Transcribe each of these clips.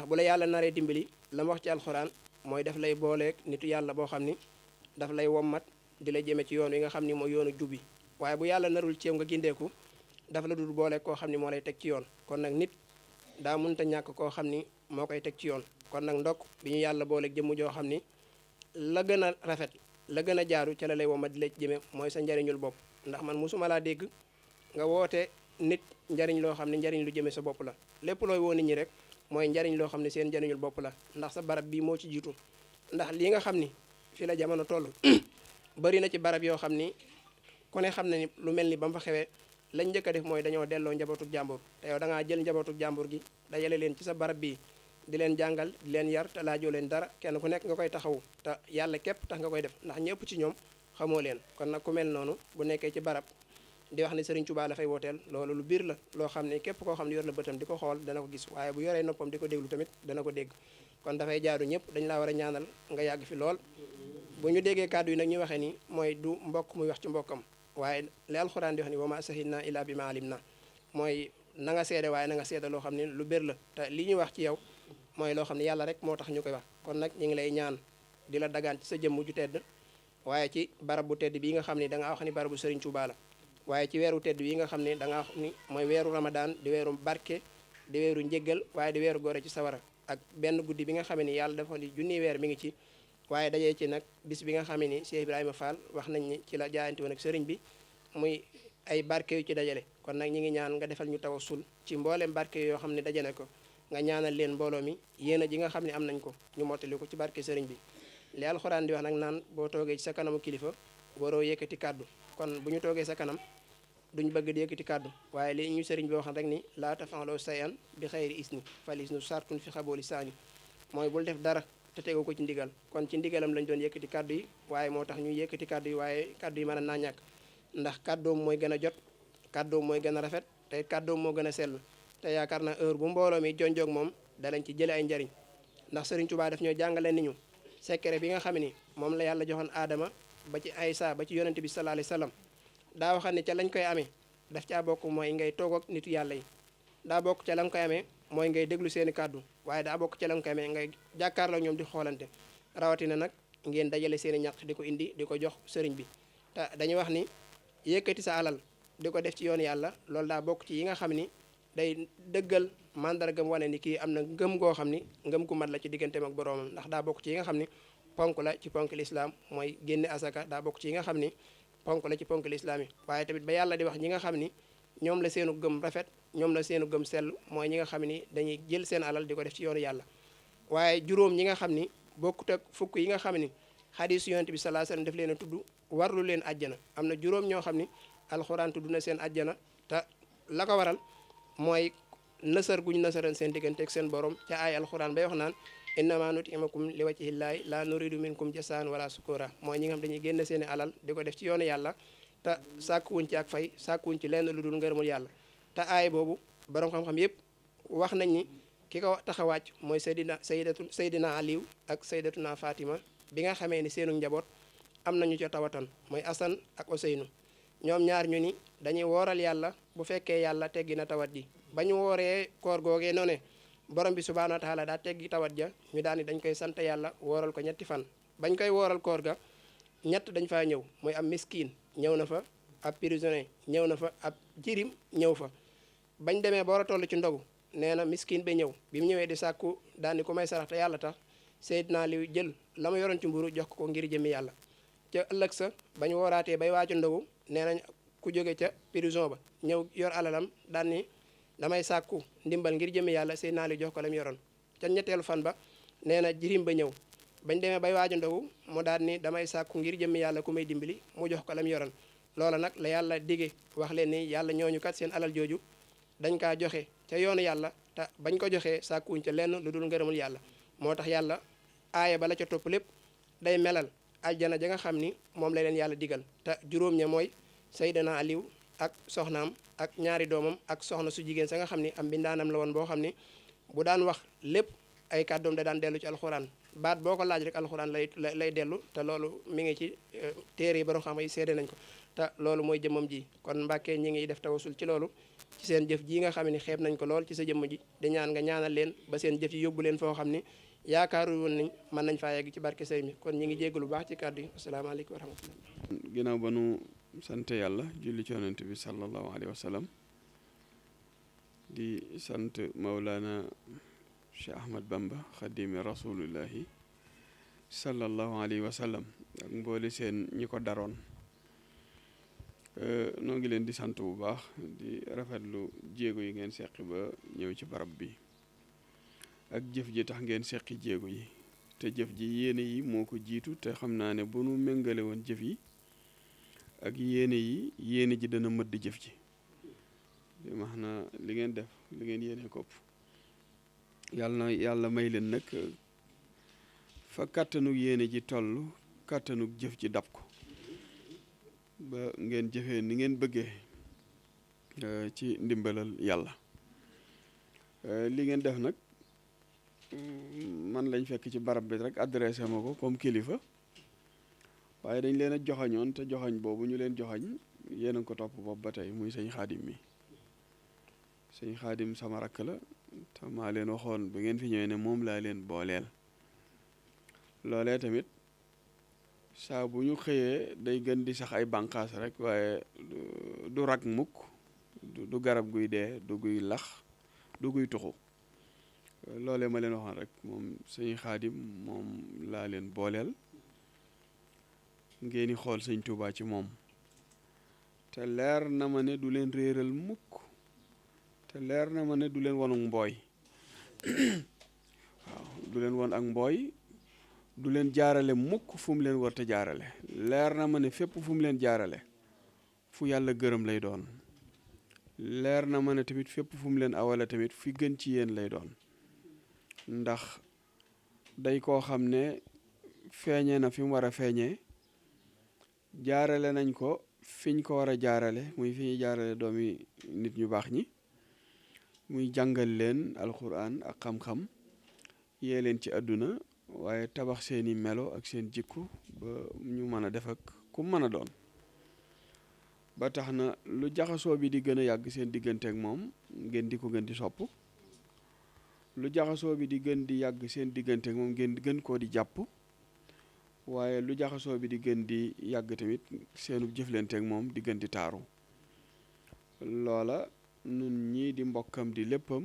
ndax bu la yàlla naree dimbali la ma wax ci alxuraan mooy daf lay booleeg nitu yàlla boo xam ni daf lay wommat di la jëme ci yoon wi nga xam ni mooy yoonu jubbi waaye bu yàlla narul ceew nga gindeeku dafa la dul booleeg koo xam ni moo lay teg ci yoon kon nag nit daa mënta ñàkk koo xam ni moo koy teg ci yoon kon nag ndokk bi ñu yàlla booleeg jëmm joo xam ni la gën a rafet la gën a jaaru ca la lay wommat di la jëme mooy sa njariñul bopp ndax man musuma laa dégg nga woote nit njariñ loo xam ne njariñ lu jëme sa bopp la lépp looy woo nit ñi rek mooy njariñ loo xam ne seen njariñul bopp la ndax sa barab bii moo ci jiitu ndax lii nga xam ni fi la jamono toll bari na ci barab yoo xam ni ku ne xam na ni lu mel ni ba mu fa xewee lañ njëkk a def mooy dañoo delloo njabootuk jàmbur te yow da ngaa jël njabootuk jàmbur gi dajale leen ci sa barab bii di leen jàngal di leen yar te laajoo leen dara kenn ku nekk nga koy taxawu te yàlla képp tax nga koy def ndax ñëpp ci ñoom xamoo leen kon nag ku mel noonu bu nekkee ci barab di wax ne Serigne Touba la fay wooteel loolu lu biir la loo xam ne képp koo xam ne yor na bëtam di ko xool dana ko gis waaye bu yoree noppam di ko déglu tamit dana ko dégg kon dafay jaadu ñëpp dañ laa war a ñaanal nga yàgg fi lool bu ñu déggee kàddu yi nag ñu waxee ni mooy du mbokk muy wax ci mbokkam waaye li alxuraan di wax ni wa ma sahidna illa bi ma alim na mooy na nga seede waaye na nga seede loo xam ne lu biir la te li ñuy wax ci yow mooy loo xam ne yàlla rek moo tax ñu koy wax kon nag ñu ngi lay ñaan di la dagaan ci sa jëmm ju tedd waaye ci barab bu tedd bii nga xam ne da ngaa wax ni barabu Serigne Touba la waaye ci weeru tedd bii nga xam ne da ngaa wax ni mooy weeru Ramadan di weeru barke di weeru njëggal waaye di weeru gore ci sawara ak benn guddi bi nga xam ne yàlla dafa ni junni weer mi ngi ci waaye dajee ci nag bis bi nga xam ne Cheikh Ibrahima Fall wax nañ ni ci la jaayante woon ak sëriñ bi muy ay barke yu ci dajale kon nag ñi ngi ñaan nga defal ñu tawassul ci mboolem barke yoo xam ne dajale ko nga ñaanal leen mbooloo mi yéen a ji nga xam ne am nañ ko ñu mottali ko ci barke sëriñ bi li alxuraan di wax nag naan boo toogee ci sa kanamu kilifa waroo yëkkati kàddu kon bu ñu toogee sa kanam duñ bëgg di yëkkati kàddu waaye li ñu sëriñ bi waxal rek ni laa tafa'aloo shay'an bi xayri isni fal isnu sartun fi xabooli saani mooy bul def dara te tegu ko ci ndigal kon ci ndigalam lañ doon yëkkati kàddu yi waaye moo tax ñuy yëkkati kàddu yi waaye kàddu yi mën naa ñàkk ndax kàddoom mooy gën a jot kàddoom mooy gën a rafet te kàddoom moo gën a sell te yaakaar na heure bu mbooloo mi jonjoog moom dalañ ci jële ay njariñ ndax sëriñ Tuubaa daf ñoo jàngale ni ñu secret bi nga xam ni moom la yàlla joxoon aadama ba ci Aysa ba ci yonente bi sallallahu alayhi wasallam daa waxal ni ca lañ koy amee daf caa bokk mooy ngay toog ak nitu yàlla yi daa bokk ca la nga koy amee mooy ngay déglu seeni kàddu waaye daa bokk ca la nga koy amee ngay jàkkaarloo ñoom di xoolante rawatina nag ngeen dajale seeni ñaq di ko indi di ko jox sëriñ bi te dañuy wax ni yëkkati sa alal di ko def ci yoon yàlla loolu daa bokk ci yi nga xam ni day dëggal mandargam wane ni kii am na ngëm goo xam ni ngëm gu mat la ci digganteem ak boroomam ndax daa bokk ci yi nga xam ni ponk la ci ponk lislaam mooy génne asaka daa bokk ci yi nga xam ni ponk la ci ponk lislaam yi waaye tamit ba yàlla di wax ñi nga xam ni ñoom la seenu gëm rafet ñoom la seenu gëm sell mooy ñi nga xam ni dañuy jël seen alal di ko def ci yoonu yàlla waaye juróom ñi nga xam ni bokkut ak fukk yi nga xam ni xadiis yonent bi sallallahu alayhi wasallam daf leen a tudd warlu leen àjjana am na juróom ñoo xam ni alxuraan tudd na seen àjjana te la ko waral mooy nësër guñ nësëran seen diggante ak seen borom ca ay alxuraan bay wax naan innama nutimukum li wajhillaahi la nuridu minkum jasaan wala sukura mooy ñi nga xam dañuy génne seeni alal di ko def ci yoonu yàlla te sàkkuwuñ ci ak fay sàkkuwuñ ci lenn lu dul ngërëmul yàlla te aay boobu borom xam-xam yépp wax nañ ni ki ko tax a wàcc mooy Seydina Aliou ak Seydatuna Fatima bi nga xamee ni seenu njaboot am nañu ca tawatan mooy Asan ak Oseynu ñoom ñaar ñu ni dañuy wooral yàlla bu fekkee yàlla teggi na tawat ji ba ñu wooree koor googee noonu borom bi subhaanahu wa taala daa teggi tawat ja ñu daal ni dañ koy sant yàlla wooral ko ñetti fan bañ koy wooral koor ga ñett dañ faa ñëw mooy am miskin ñëw na fa ab prisonnier ñëw na fa ab jirim ñëw fa bañ demee ba war a toll ci ndogu nee na miskin ba ñëw bi mu ñëwee di sàkku daal ni ku may sarax te yàlla tax Seydina Aliou jël la ma yoroon ci mburu jox ko ngir jëmi yàlla ca ëllëg sa bañ wooraatee bay waaju ndogu nee nañ ku jóge ca prison ba ñëw yor alalam daal ni damay sàkku ndimbal ngir jëmi yàlla Seydina Aliou jox ko la mu yoroon ca ñetteelu fan ba nee na jirim ba ñëw bañ demee bay waaju ndogu mu daal ni damay sàkku ngir jëmi yàlla ku may dimbali mu jox ko la mu yoroon loola nag la yàlla dige wax leen ni yàlla ñooñu kat seen alal jooju dañ kaa joxe ca yoonu yàlla te bañ ko joxee sàkkuwuñ ca lenn lu dul ngërëmul yàlla moo tax yàlla aaya ba la ca topp lépp day melal aljana ja nga xam ni moom la leen yàlla digal te juróom ña mooy Seydina Aliou ak soxnaam ak ñaari doomam ak soxna su jigéen sa nga xam ni am bindaanam la woon boo xam ni bu daan wax lépp ay kàddoom da daan dellu ci alxuraan baat boo ko laaj rek alxuraan lay dellu te loolu mi ngi ci téere yi borom xam yi seede nañ ko te loolu mooy jëmmam ji. kon Mbàkke ñi ngi def tawasul ci loolu ci seen jëf ji nga xam ne xeeb nañ ko lool ci sa jëmm ji di ñaan nga ñaanal leen ba seen jëf yi yóbbu leen foo xam ne yaakaaru woon nañ mën nañ faa yegg ci barke sëy mi. kon ñi ngi jéggalu baax ci kàddu yi asalaamaaleykum wa rahmatullah. ginnaaw ba nu sant yàlla julli ci yonent bi sallallahu alayhi wa sallam di sant Maulana Cheikh Ahmad Bamba xadimi rasulillahi sallallahu alayhi wa sallam ak mboole seen ñi ko daroon. noo ngi leen di sant bu baax di rafetlu jéego yi ngeen seqi ba ñëw ci barab bi ak jëf ji tax ngeen seqi jéego yi te jëf ji yéene yi moo ko jiitu te xam naa ne bu nu méngale woon jëf yi ak yéene yi yéene ji dana mëdd jëf ji bi max na li ngeen def li ngeen yéene kopp yàlla may leen nag fa kàttanug yéene ji toll kàttanug jëf ji dab ko ba ngeen jëfee ni ngeen bëggee ci ndimbalal yàlla. li ngeen def nag man lañ fekk ci barab bi rek adressé ma ko comme kilifa waaye dañ leen a joxañoon te joxañ boobu ñu leen joxañ yéen a ko topp boobu ba tey muy sëñ Xaadim mi. sëñ Xaadim sama rakk la te maa leen waxoon ba ngeen fi ñëwee ne moom laa leen booleel. loolee tamit saa bu ñu xëyee day gën di sax ay bànqaas rek waaye du rak mukk du garab guy dee du guy lax du guy tuxu. loolee ma leen waxoon rek moom sëñ Xaadim moom laa leen booleel ngeen di xool sëñ Tuubaa ci moom te leer na ma ne du leen réeral mukk te leer na ma ne du leen wonu mbooy waaw du leen won ak mbooy du leen jaarale mukk fu mu leen war te jaarale. leer na ma ne fépp fu mu leen jaarale fu yàlla gërëm lay doon. leer na ma ne tamit fépp fu mu leen awale tamit fi gën ci yéen lay doon ndax day koo xam ne feeñee na fi mu war a feeñee jaarale nañ ko fiñ ko war a jaarale muy fi ñuy jaarale doomi nit ñu baax ñi muy jàngal leen alxuraan ak xam-xam yee leen ci àdduna waaye tabax seeni melo ak seen jikku ba ñu mën a def ak ku mën a doon. ba tax na lu jaxasoo bi di gën a yàgg seen diggante ak moom ngeen di ko gën di sopp lu jaxasoo bi di gën di yàgg seen diggante ak moom ngeen gën koo di jàpp waaye lu jaxasoo bi di gën di yàgg tamit seenu jëflante ak moom di gën di taaru. loola nun ñii di mbokkam di léppam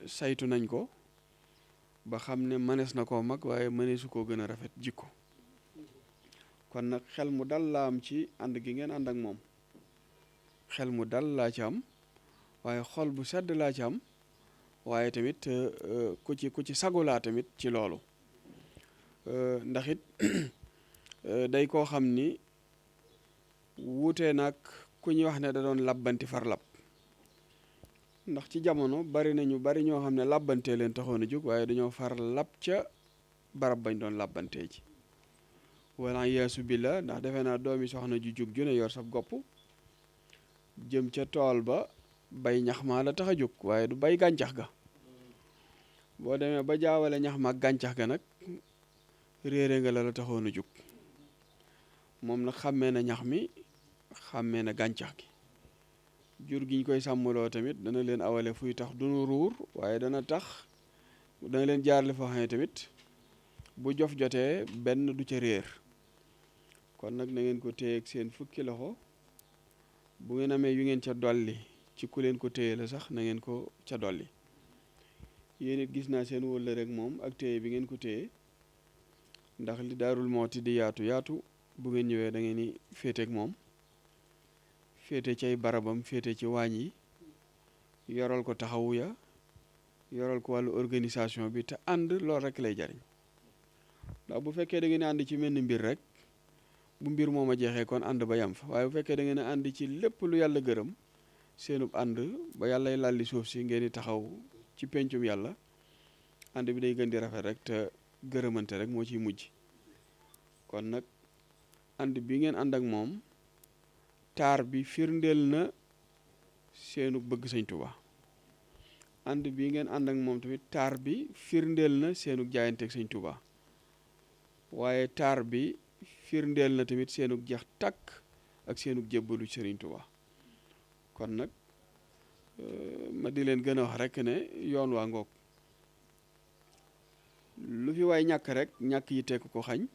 saytu nañ ko ba xam ne mënees na koo mag waaye mëneesu koo gën a rafet jikko. kon nag xel mu dal laa am ci ànd gi ngeen ànd ak moom xel mu dal laa ci am waaye xol bu sedd laa ci am waaye tamit ku ci sagu laa tamit ci loolu ndax it day koo xam ni wuute nag ku ñuy wax ne da doon labbanti far lab ndax ci jamono bari nañu bari ñoo xam ne labbantee leen taxoon a jóg waaye dañoo far lab ca barab bañ doon labbantee ji wala yeesu bi la ndax defe naa doomi soxna ju jug ju ne yor sab gopp jëm ca tool ba bay ñax maa la tax a jóg waaye du bay gàncax ga. boo demee ba jaawale ñax ma ak gàncax ga nag réere nga la taxoon a jóg. moom nag xàmmee na ñax mi xàmmee na gàncax gi jur gi ñu koy sàmmaloo tamit dana leen awale fuy tax duñu ruur waaye dana leen jaarale foo xam ne tamit bu jof jotee benn du ca réer. kon nag na ngeen ko téye ak seen fukki loxo bu ngeen amee yu ngeen ca dolli ci ku leen ko téye la sax na ngeen ko ca dolli. yéen it gis naa seen wëllëre rek moom ak téye bi ngeen ko téye ndax li Daarul Muhti di yaatu bu ngeen ñëwee da ngeen ni féeteeg moom féete ci ay barabam féete ci waañ yi yoral ko taxawu ya yoral ko wàllu organisation bi te ànd loolu rek lay jariñ ndax bu fekkee da ngeen ànd ci mel ni mbir rek bu mbir moom a jeexee kon ànd ba yam fa waaye bu fekkee da ngeen a ànd ci lépp lu yàlla gërëm seenub ànd ba yàllay lalli suuf si ngeen di taxaw ci pencum yàlla ànd bi day gën di rafet rek te gërëmante rek moo ciy mujj. kon nag ànd bi ngeen ànd ak moom taar bi firndeel na seenu bëgg sëñ Tuubaa ànd bi ngeen ànd ak moom tamit taar bi firndeel na seenu jaayanteeg sëñ Tuubaa waaye taar bi firndeel na tamit seenug jeex tàkk ak seenug jébbalu Sëriñ Tuubaa kon nag ma di leen gën a wax rek ne yoon waa ngoog lu fi waay ñàkk rek ñàkk yitteeku ko xañ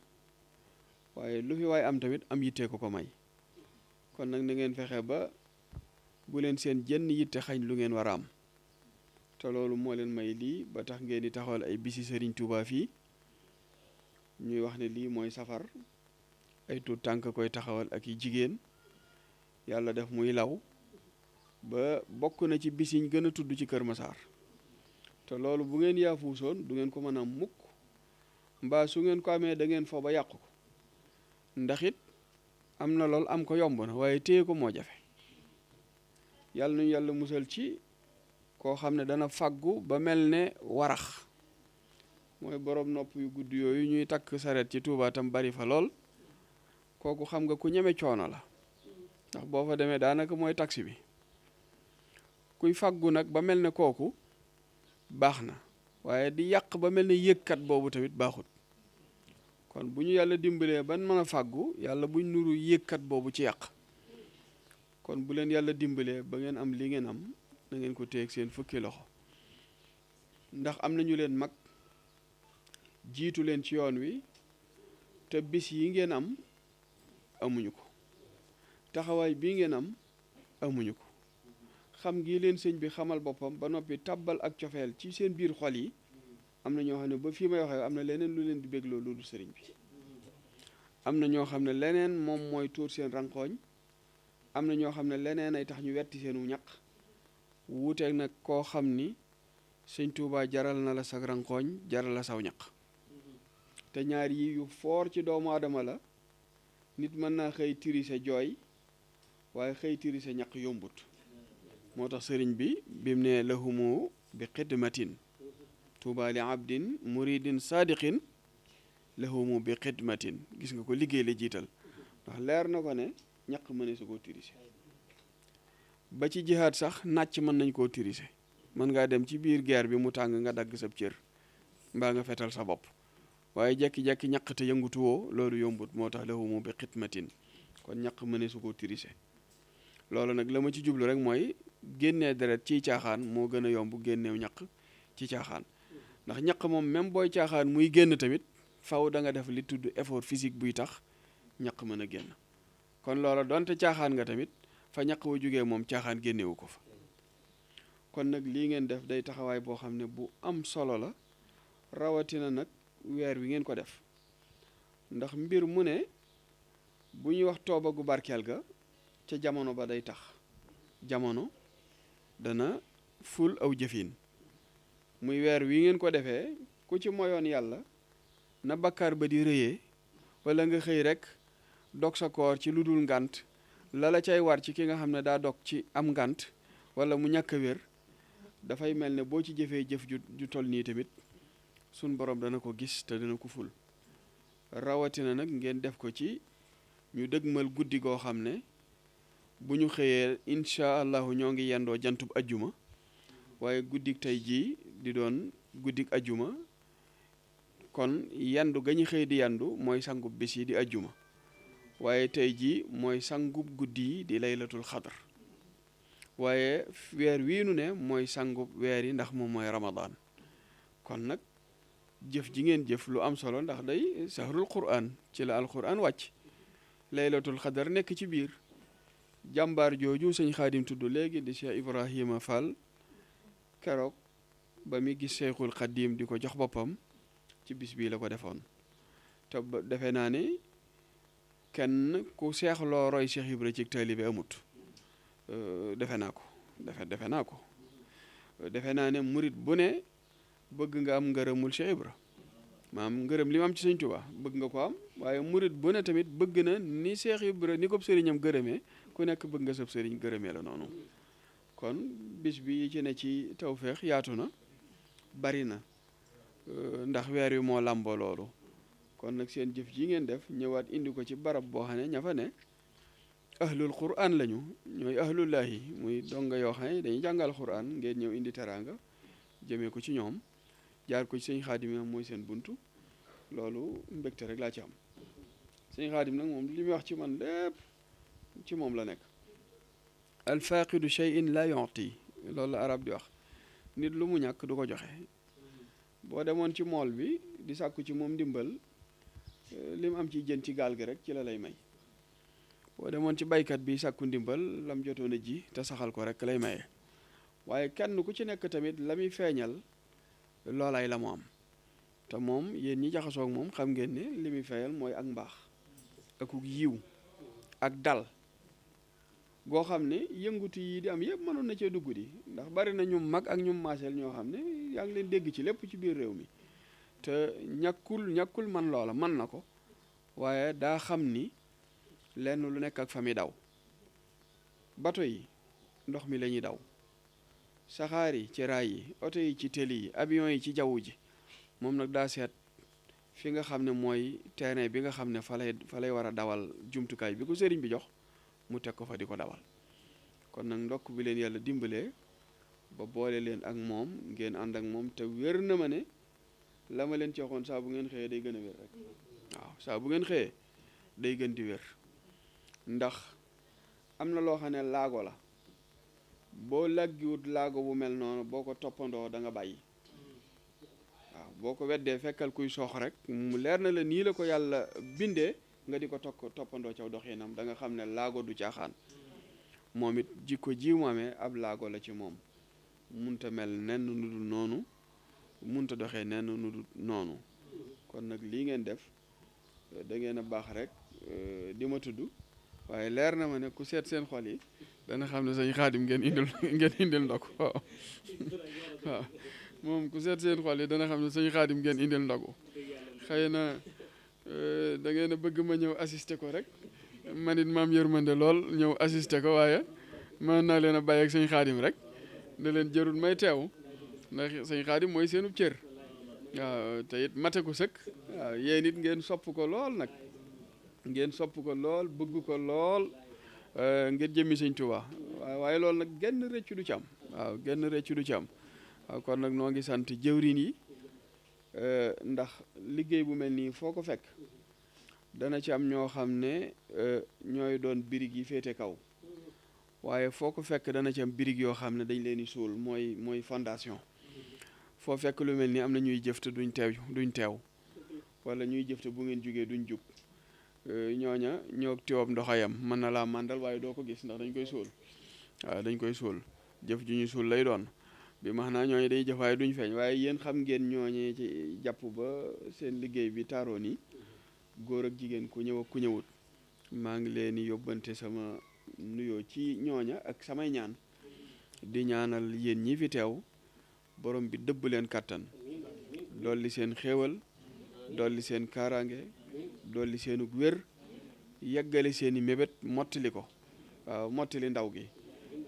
waaye lu fi waay am tamit am yitteeku ko may kon nag na ngeen fexe ba bu leen seen jenn yitte xañ lu ngeen war a am te loolu moo leen may lii ba tax ngeen di taxawal ay bisi Sëriñ Tuubaa fii ñuy wax ne lii mooy safar ay tuut tànk koy taxawal ak i jigéen yàlla def muy law ba bokk na ci bis yiñ gën a tudd ci Kër Masaar te loolu bu ngeen yaafuusoon du ngeen ko mën a mukk mbaa su ngeen ko amee da ngeen fo ba yàqu ko ndax it am na lool am ko yomb na waaye téye ko moo jafe yàlla nañu yàlla musal ci koo xam ne dana faggu ba mel ne warax mooy borom nopp yu gudd yooyu ñuy takk saret ci Tuubaa tam bari fa lool kooku xam nga ku ñeme coono la ndax boo fa demee daanaka mooy taxi bi kuy faggu nag ba mel ne kooku baax na waaye di yàq ba mel ne yëgkat boobu tamit baaxut kon bu ñu yàlla dimbalee ban mën a faggu yàlla buñ nuru yëgkat boobu ci yàq kon bu leen yàlla dimbalee ba ngeen am li ngeen am na ngeen ko téeg seen fukki loxo ndax am na ñu leen mag jiitu leen ci yoon wi te bis yi ngeen am amuñu ko taxawaay bii ngeen am amuñu ko xam ngi leen sëñ bi xamal boppam ba noppi tàbbal ak cofeel ci seen biir xol yi am na ñoo xam ne ba fii may waxee am na leneen lu leen di bégloo loolu sëriñ bi am na ñoo xam ne leneen moom mooy tuur seen ranqooñ am na ñoo xam ne leneen ay tax ñu wetti seenu ñaq wuuteeg nag koo xam ni sëñ Tuubaa jaral na la sa ranqooñ jaral la saw ñaq te ñaar yi yu foor ci doomu aadama la nit mën naa xëy tirise jooy waaye xëy tirise ñaq yombut moo tax sëriñ bi bimu ne lahumu bi xidmatin tuuba li abdin muridin sadiqin lahumu bi xidmatin gis nga ko liggéey la jiital ndax leer na ko ne ñaq mëne su koo tirise ba ci jihaad sax nàcc mën nañ koo tirise mën ngaa dem ci biir guerre bi mu tàng nga dagg sab cër mbaa nga fetal sa bopp waaye jekki-jekki ñaq te yëngutu woo loolu yombut moo tax lahumu bi xidmatin kon ñaq mëne su koo tirise loolu nag la ma ci jublu rek mooy génnee deret ciy caaxaan moo gën a yomb génneew ñaq ci caaxaan ndax ñaq moom même booy caaxaan muy génn tamit faw da nga def li tudd effort physique buy tax ñaq mën a génn kon loola donte caaxaan nga tamit fa ñaq wa jógee moom caaxaan génnewu ko fa kon nag lii ngeen def day taxawaay boo xam ne bu am solo la rawatina nag weer wi ngeen ko def ndax mbir mu ne bu ñuy wax tooba gu barkeel ga ca jamono ba day tax jamono dana ful aw jëfin muy weer wi ngeen ko defee ku ci moyoon yàlla na bakkaar ba di rëyee wala nga xëy rek dog sa koor ci lu dul ngànt la cay war ci ki nga xam ne daa dog ci am ngànt wala mu ñàkk a wér dafay mel ne boo ci jëfee jëf ju toll nii tamit sun borom dana ko gis te dana ko ful rawatina nag ngeen def ko ci ñu dëgmal guddi goo xam ne bu ñu xëyee incha allahu ñoo ngi yendoo jantub ajjuma waaye guddik tey jii di doon guddik ajjuma kon yendu ga ñu xëy di yendu mooy sangub bis yi di ajjuma waaye tey jii mooy sangub guddi yi di laylatul xadar waaye weer wii nu ne mooy sangub weer yi ndax moom mooy ramadaan kon nag jëf ji ngeen jëf lu am solo ndax day sahrul quran ci la alquran wàcc laylatul xadar nekk ci biir jàmbaar jooju sëñ xaadim tudd léegi di Cheikh Ibrahima Fall keroog ba mi gis Cheikhul Xadim di ko jox boppam ci bis bii la ko defoon te defe naa ne kenn ku seexloo roy Cheikh Ibra ci taalibe amut defe naa ko defe naa ne murit bu ne bëgg nga am ngërëmul Cheikh Ibra maam ngërëm li ma am ci sëñ Tuubaa bëgg nga ko am waaye murit bu ne tamit bëgg na ni Cheikh Ibra ni ko sëriñam gërëmee ku nekk bëgg nga sëb sëriñ gërëmee la noonu kon bis bi yi ci ne ci tawfeex yaatu na bari na ndax weer wi moo làmboo loolu kon nag seen jëf ji ngeen def ñëwaat indi ko ci barab boo xam ne ña fa ne ahlul quran lañu ñooy ahlullahi muy donga yoo xam ne dañuy jàngal quran ngeen ñëw indi teraanga jëmee ko ci ñoom jaar ko ci sëñ Xaadim mooy seen buntu loolu mbégte rek laa ci am sëñ Xaadim nag moom li muy wax ci man lépp ci moom la nekk. al faqidu shay'in la yu'ti loolu la arab di wax nit lu mu ñàkk du ko joxe boo demoon ci mool bi di sàkku ci moom ndimbal li mu am ci jën ci gaal gi rek ci la lay may boo demoon ci baykat bi sàkku ndimbal lam jotoon a ji te saxal ko rek lay maye waaye kenn ku ci nekk tamit la muy feeñal loolaay la mu am te moom yéen ñi jaxasoo ak moom xam ngeen ne li muy feeñal mooy ak mbaax ak yiw ak dal goo xam ne yëngutu yi di am yëpp mënoon na cee dugg di ndax bari na ñu mag ak ñu maaseel ñoo xam ne yaa ngi leen dégg ci lépp ci biir réew mi te ñàkkul man loola man na ko waaye daa xam ni lenn lu nekk ak fa mi daw bato yi ndox mi la ñuy daw saxaar yi ci raay yi oto yi ci télé yi avion yi ci jaww ji moom nag daa seet fi nga xam ne mooy terrain bi nga xam ne fa lay war a dawal jumtukaay bi ko sëriñ bi jox mu teg ko fa di ko dawal kon nag ndokk bi leen yàlla dimbalee ba boole leen ak moom ngeen ànd ak moom te wér na ma ne la ma leen ci waxoon saa bu ngeen xëyee day gën a wér rek waaw saa bu ngeen xëyee day gën di wér ndax am na loo xam ne laago la boo laggiwut laago bu mel noonu boo ko toppandoo da nga bàyyi waaw boo ko weddee fekkal kuy soox rek mu leer na la nii la ko yàlla bindee nga di ko toppandoo caw doxinam da nga xam ne laago du caaxaan moom it jikko ji mu amee ab laago la ci moom munta mel nenn nu dul noonu munta doxee nenn nu dul noonu kon nag lii ngeen def da ngeen a baax rek di ma tudd waaye leer na ma ne ku seet seen xol yi dana xam ne sëñ Xaadim ngeen indil ndog waaw waaw moom ku seet seen xol yi dana xam ne sëñ Xaadim ngeen indil ndogu xëy na da ngeen a bëgg ma ñëw assister ko rek man it maam yërmande lool ñëw assister ko waaye mën naa leen a bàyyi ak sëñ Xaadim rek ne leen jërul may teew ndax sëñ Xaadim mooy seenub cër waaw te it mate ko sëkk waaw yéen it ngeen sopp ko lool nag ngeen sopp ko lool bëgg ko lool ngeen jëmmi sëñ Tuubaa waaye loolu nag genn rëccu du ci am waaw genn rëccu du ci am waaw kon nag noo ngi sant jëwriñ yi ndax liggéey bu mel nii foo ko fekk dana ci am ñoo xam ne ñooy doon birig yi féete kaw waaye foo ko fekk dana ci am birig yoo xam ne dañ leen di suul mooy fondation foo fekk lu mel nii am na ñuy jëf te duñ teew wala ñuy jëf te bu ngeen jugee duñ jub ñooña ñoo tiwab ndoxayam mën na laa màndal waaye doo ko gis ndax dañ koy suul waaw dañ koy suul jëf ju ñu suul lay doon bi max naa ñooñu day jëf waaye duñ feeñ waaye yéen xam ngeen ñooñee ci jàpp ba seen liggéey bi taaroo nii góor ak jigéen ku ñëw ak ku ñëwut maa ngi leen di yóbbante sama nuyoo ci ñooña ak samay ñaan di ñaanal yéen ñi fi teew borom bi dëbb leen kàttan dolli seen xéewal dolli seen kaaraange dolli seenug wér yeggale seeni mébét mottali ko waaw mottali ndaw gi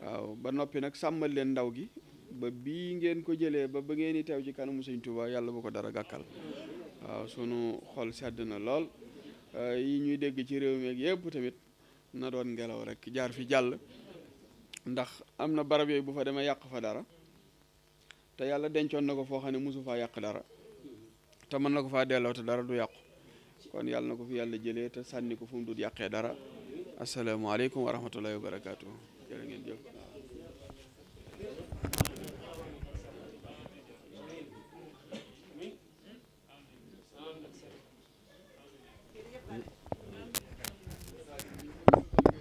waaw ba noppi nag sàmmal leen ndaw gi ba bii ngeen ko jëlee ba ngeen di teew ci kanamu sëñ Tuubaa yàlla bu ko dara gàkkal waaw sunu xol sedd na lool yi ñuy dégg ci réew mi yëpp tamit na doon ngelaw rek jaar fi jàll ndax am na barab yooyu bu fa demee yàq fa dara te yàlla dencoon na ko foo xam ne mosu faa yàq dara te mën na ko faa delloo te dara du yàqu kon yàlla na ko fi yàlla jëlee te sànni ko fu mu dul yàqee dara asalaamaaleykum wa rahmatullahi wa barakaatu.